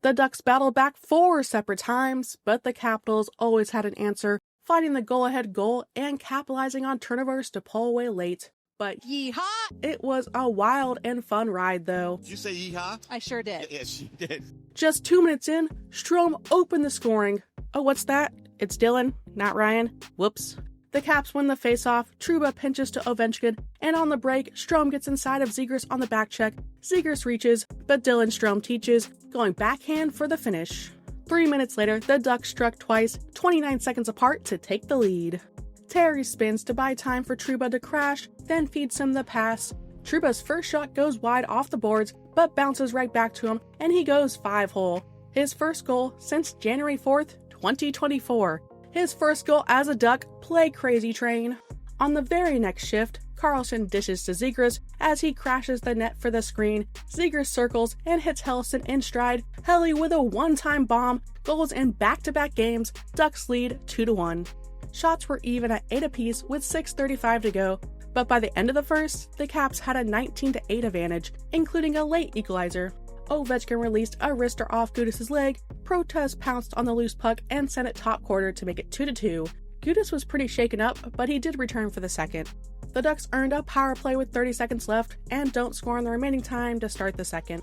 The Ducks battled back 4 separate times, but the Capitals always had an answer, finding the goal-ahead goal and capitalizing on turnovers to pull away late. But yeehaw! It was a wild and fun ride, though. Did you say yeehaw? I sure did. Yes, she did. Just 2 minutes in, Strome opened the scoring. Oh, what's that? It's Dylan, not Ryan. Whoops. The Caps win the faceoff, Trouba pinches to Ovechkin, and on the break, Strome gets inside of Zegras on the back check. Zegras reaches, but Dylan Strome teaches, going backhand for the finish. 3 minutes later, the Ducks struck twice, 29 seconds apart to take the lead. Terry spins to buy time for Trouba to crash, then feeds him the pass. Trouba's first shot goes wide off the boards, but bounces right back to him, and he goes 5-hole. His first goal since January 4th, 2024. His first goal as a Duck, play crazy train. On the very next shift, Carlson dishes to Zegras as he crashes the net for the screen. Zegras circles and hits Helleson in stride. Helly with a one-time bomb, goals in back-to-back games, Ducks lead 2-1. Shots were even at 8 apiece with 6:35 to go, but by the end of the first, the Caps had a 19-8 advantage, including a late equalizer. Ovechkin released a wrister off Gudis' leg, Protas pounced on the loose puck and sent it top quarter to make it 2-2. Gudis was pretty shaken up, but he did return for the second. The Ducks earned a power play with 30 seconds left and don't score in the remaining time to start the second.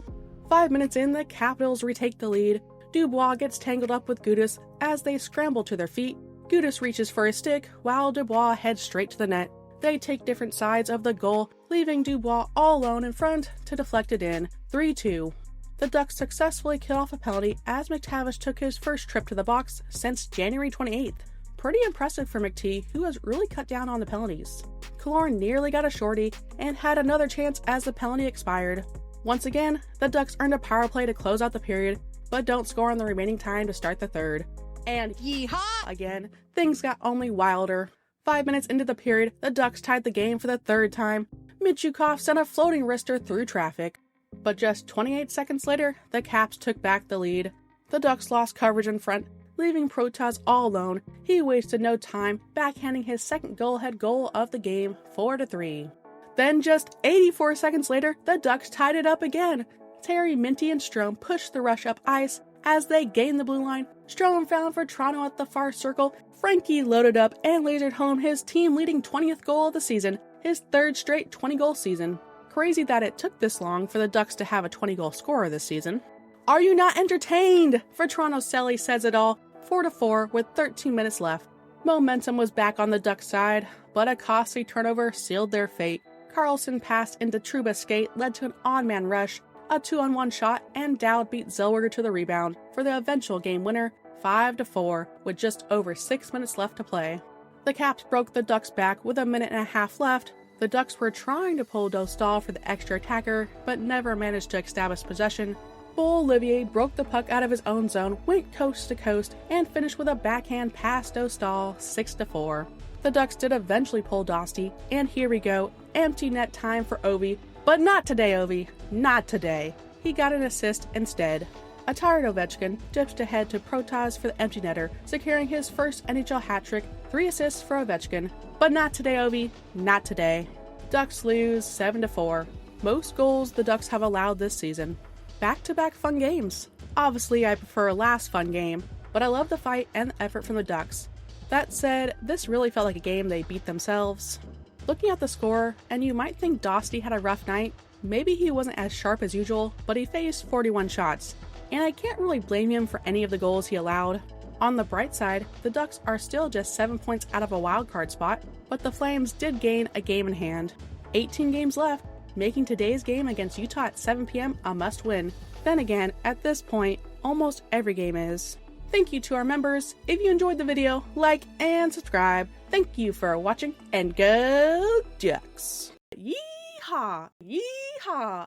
5 minutes in, the Capitals retake the lead. Dubois gets tangled up with Gudis as they scramble to their feet. Gudis reaches for his stick while Dubois heads straight to the net. They take different sides of the goal, leaving Dubois all alone in front to deflect it in, 3-2. The Ducks successfully kill off a penalty as McTavish took his first trip to the box since January 28th. Pretty impressive for McT, who has really cut down on the penalties. Killorn nearly got a shorty and had another chance as the penalty expired. Once again, the Ducks earned a power play to close out the period, but don't score in the remaining time to start the third. And yeehaw! Again, things got only wilder. 5 minutes into the period, the Ducks tied the game for the third time. Michukov sent a floating wrister through traffic. But just 28 seconds later, the Caps took back the lead. The Ducks lost coverage in front, leaving Protas all alone. He wasted no time, backhanding his second goal-ahead goal of the game, 4-3. Then just 84 seconds later, the Ducks tied it up again. Terry, Minty, and Strome pushed the rush up ice. As they gained the blue line, Strome found for Toronto at the far circle. Frankie loaded up and lasered home his team-leading 20th goal of the season, his third straight 20-goal season. Crazy that it took this long for the Ducks to have a 20-goal scorer this season. Are you not entertained? For Toronto, Selly says it all, 4-4 with 13 minutes left. Momentum was back on the Ducks' side, but a costly turnover sealed their fate. Carlson passed into Trouba's skate, led to an on-man rush, a 2-on-1 shot, and Dowd beat Zellweger to the rebound for the eventual game winner, 5-4, with just over 6 minutes left to play. The Caps broke the Ducks back with a minute and a half left. The Ducks were trying to pull Dostal for the extra attacker, but never managed to establish possession. Bull Olivier broke the puck out of his own zone, went coast to coast, and finished with a backhand pass Dostal, 6-4. The Ducks did eventually pull Dosty, and here we go, empty net time for Ovi. But not today, Ovi. Not today. He got an assist instead. A tired Ovechkin dipped ahead to Protas for the empty netter, securing his first NHL hat-trick, 3 assists for Ovechkin. But not today, Ovi. Not today. Ducks lose 7-4. Most goals the Ducks have allowed this season. Back-to-back fun games. Obviously, I prefer last fun game, but I love the fight and the effort from the Ducks. That said, this really felt like a game they beat themselves. Looking at the score, and you might think Dosty had a rough night, maybe he wasn't as sharp as usual, but he faced 41 shots, and I can't really blame him for any of the goals he allowed. On the bright side, the Ducks are still just 7 points out of a wildcard spot, but the Flames did gain a game in hand. 18 games left, making today's game against Utah at 7 p.m. a must-win. Then again, at this point, almost every game is. Thank you to our members. If you enjoyed the video, like and subscribe. Thank you for watching, and go Ducks! Yeehaw! Yeehaw!